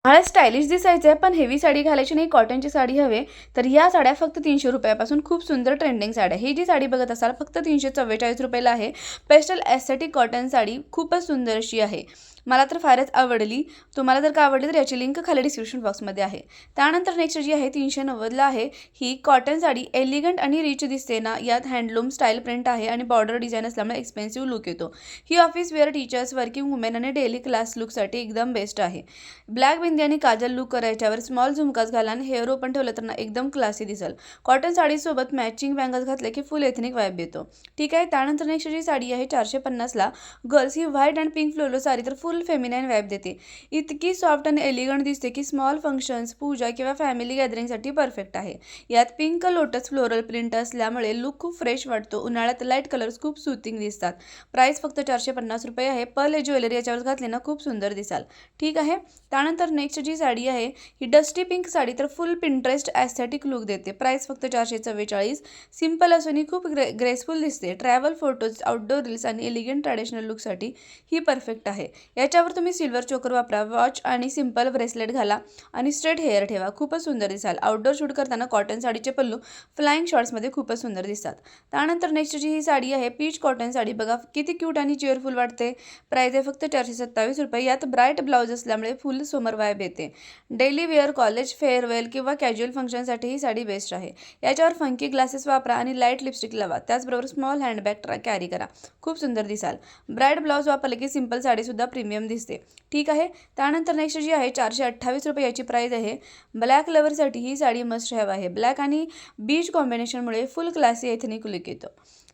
मला स्टायलिश दिसायचं आहे पण हेवी साडी घालायची नाही, कॉटनची साडी हवे, तर या साड्या फक्त 300 रुपयापासून खूप सुंदर ट्रेंडिंग साड्या. ही जी साडी बघत असाल फक्त 344 रुपयाला आहे. पेस्टल एस्थेटिक कॉटन साडी खूपच सुंदर अशी आहे. मला तर फारच आवडली. तुम्हाला जर का आवडली तर याची लिंक खाली डिस्क्रिप्शन बॉक्समध्ये आहे. त्यानंतर नेक्स्ट जी आहे 390ला आहे. ही कॉटन साडी एलिगंट आणि रिच दिसते ना. यात हँडलूम स्टाईल प्रिंट आहे आणि बॉर्डर डिझाईन असल्यामुळे एक्सपेन्सिव्ह लुक येतो. ही office wear, teachers, working women आणि डेली क्लास लुकसाठी एकदम बेस्ट आहे. ब्लॅक बिंदी आणि काजल लुक करायच्यावर स्मॉल झुमकाच घाला आणि हेअर ओपन ठेवलं तर ना एकदम क्लासी दिसेल. कॉटन साडीसोबत मॅचिंग बँगल्स घातले की फुल एथनिक वाईब येतो. ठीक आहे. त्यानंतर नेक्स्ट जी साडी आहे 450ला. गर्ल्स ही white and pink floral sari तर फुल फेमिनाईन वाईब देते. इतकी सॉफ्ट आणि एलिगंट दिसते की स्मॉल फंक्शन्स, पूजा किंवा फॅमिली गॅदरिंगसाठी परफेक्ट आहे. यात पिंक लोटस फ्लोरल प्रिंट असल्यामुळे लुक खूप फ्रेश वाटतो. उन्हाळ्यात लाईट कलर्स खूप सुथिंग दिसतात. प्राइस फक्त 450 रुपये आहे. पर्ल ज्वेलरी याच्यावर घातली ना खूप सुंदर दिसाल. ठीक आहे. त्यानंतर नेक्स्ट जी साडी आहे ही डस्टी पिंक साडी तर फुल पिंटरेस्ट ॲस्थेटिक लुक देते. प्राइस फक्त 444. सिंपल असूनही खूप ग्रेसफुल दिसते. ट्रॅव्हल फोटोज, आउटडोर रील्स आणि एलिगंट ट्रॅडिशनल लुकसाठी ही परफेक्ट आहे. याच्यावर तुम्ही सिल्वर चोकर वापरा, वॉच आणि सिंपल ब्रेसलेट घाला आणि स्ट्रेट हेअर ठेवा. खूपच सुंदर दिसाल. आउटडोर शूट करताना कॉटन साडीचे पल्लू फ्लाइंग शॉर्ट्समध्ये खूपच सुंदर दिसतात. त्यानंतर नेक्स्ट जी ही साडी आहे पीच कॉटन साडी. बघा किती क्यूट आणि चेअरफुल वाटते. प्राइस आहे फक्त 427 रुपये. यात ब्राईट ब्लाउज असल्यामुळे फुल समर वाईब येते. डेली वेअर, कॉलेज, फेअरवेल किंवा कॅज्युअल फंक्शनसाठी ही साडी बेस्ट आहे. याच्यावर फंकी ग्लासेस वापरा आणि लाईट लिपस्टिक लावा. त्याचबरोबर स्मॉल हँडबॅग कॅरी करा. खूप सुंदर दिसाल. ब्राईट ब्लाउज वापरले की सिंपल साडीसुद्धा प्रीमियम दिसते. ठीक आहे. त्यानंतर नेक्स्ट जी आहे 428 रुपये याची प्राइस आहे. ब्लॅक लवरसाठी ही साडी मस्ट हॅव आहे. ब्लॅक आणि बीच कॉम्बिनेशनमुळे फुल क्लासी एथनिक लुक येतो.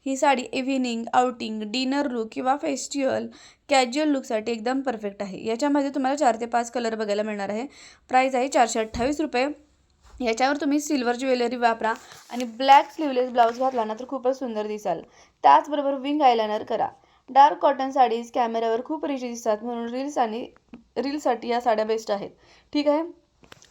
ही sari evening, outing, dinner look किंवा फेस्टिवल कॅज्युअल लुकसाठी एकदम परफेक्ट आहे. याच्यामध्ये तुम्हाला 4 ते 5 कलर बघायला मिळणार आहे. प्राइस आहे 428 रुपये. याच्यावर तुम्ही सिल्वर ज्वेलरी वापरा आणि ब्लॅक स्लीवलेस ब्लाऊज घातला ना तर खूपच सुंदर दिसाल. त्याचबरोबर विंग आयलायनर करा. डार्क कॉटन साडीज कॅमेऱ्यावर खूप रिच दिसतात म्हणून रील्ससाठी या साड्या बेस्ट आहेत. ठीक आहे.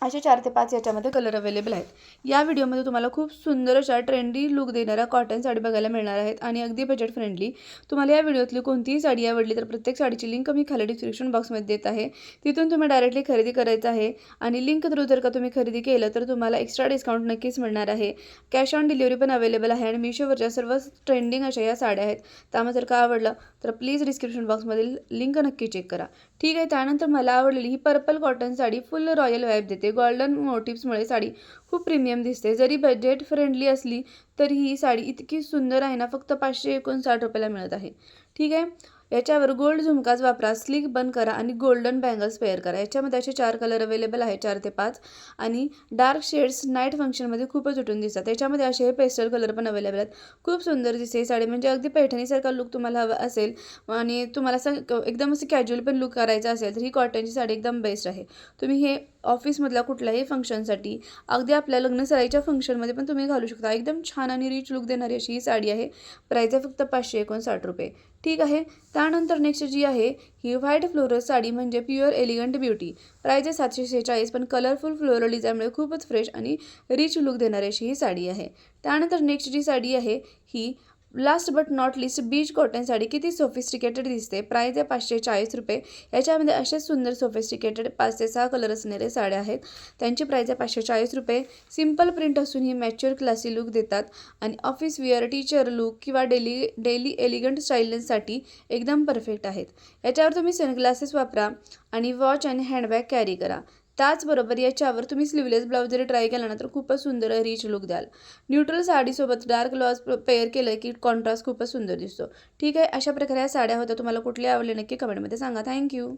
असे 4 ते 5 याच्यामध्ये कलर अवेलेबल आहेत. या व्हिडिओमध्ये तुम्हाला खूप सुंदर अशा ट्रेंडी लुक देणाऱ्या कॉटन साडी बघायला मिळणार आहेत आणि अगदी बजेट फ्रेंडली. तुम्हाला या व्हिडिओतली कोणतीही साडी आवडली तर प्रत्येक साडीची लिंक मी खाली डिस्क्रिप्शन बॉक्समध्ये देत आहे. तिथून तुम्ही डायरेक्टली खरेदी करायचं आहे आणि लिंक थ्रू जर का तुम्ही खरेदी केलं तर तुम्हाला एक्स्ट्रा डिस्काउंट नक्कीच मिळणार आहे. कॅश ऑन डिलिव्हरी पण अवेलेबल आहे आणि मीशोवरच्या सर्व ट्रेंडिंग अशा या साड्या आहेत. त्यामुळे जर का आवडलं तर प्लीज डिस्क्रिप्शन बॉक्समधील लिंक नक्की चेक करा. ठीक आहे. त्यानंतर मला आवडलेली ही purple cotton sari full royal vibe देते. गोल्डन मोटिव्समुळे साडी खूप प्रीमियम दिसते. जरी बजेट फ्रेंडली असली तरी ही साडी इतकी सुंदर आहे ना, फक्त 559 रुपयाला मिळत आहे. ठीक आहे. याच्यावर गोल्ड झुमकाच वापरा, स्लिक बन करा आणि गोल्डन बँगल्स पेअर करा. याच्यामध्ये असे 4 कलर अवेलेबल आहे, 4 ते 5 आणि डार्क शेड्स नाईट फंक्शनमध्ये खूपच उठून दिसतात. त्याच्यामध्ये असे पेस्टल कलर पण अवेलेबल आहेत. खूप सुंदर दिसते साडी. म्हणजे अगदी पैठणीसारखा लुक तुम्हाला हवा असेल आणि तुम्हाला असं एकदम असं कॅज्युअल पण लुक करायचा असेल तर ही कॉटनची साडी एकदम बेस्ट आहे. तुम्ही हे ऑफिसमधल्या कुठल्याही फंक्शनसाठी, अगदी आपल्या लग्नसराईच्या फंक्शनमध्ये पण तुम्ही घालू शकता. एकदम छान आणि रिच लुक देणारी अशी ही साडी आहे. प्राइस आहे फक्त 559 रुपये. ठीक आहे. त्यानंतर नेक्स्ट जी आहे ही व्हाईट फ्लोरल साडी म्हणजे प्युअर एलिगंट ब्युटी. प्राइस आहे 746 पण कलरफुल फ्लोरल डिझाईनमुळे खूपच फ्रेश आणि रिच लुक देणारी अशी ही साडी आहे. त्यानंतर नेक्स्ट जी साडी आहे ही last but not least beige cotton sari. किती सोफिस्टिकेटेड दिसते. प्राइस आहे 540 रुपये. याच्यामध्ये असेच सुंदर सोफिस्टिकेटेड 5 ते 6 कलर असणारे साड्या आहेत. त्यांची प्राइस आहे 540 रुपये. सिंपल प्रिंट असून ही मॅच्युअर क्लासी लुक देतात आणि ऑफिस वेअर, टीचर लुक किंवा डेली एलिगंट स्टाईलसाठी एकदम परफेक्ट आहेत. याच्यावर तुम्ही सनग्लासेस वापरा आणि वॉच आणि हँडबॅग कॅरी करा. त्याचबरोबर याच्यावर तुम्ही स्लीवलेस ब्लाऊज जरी ट्राय केला ना तर खूपच सुंदर रिच लुक द्याल. न्यूट्रल साडीसोबत डार्क ब्लाऊज पेअर केलं की कॉन्ट्रास्ट खूपच सुंदर दिसतो. ठीक आहे. अशा प्रकारे या साड्या होत्या. तुम्हाला कुठल्या आवडल्या नक्की कमेंटमध्ये सांगा. थँक्यू.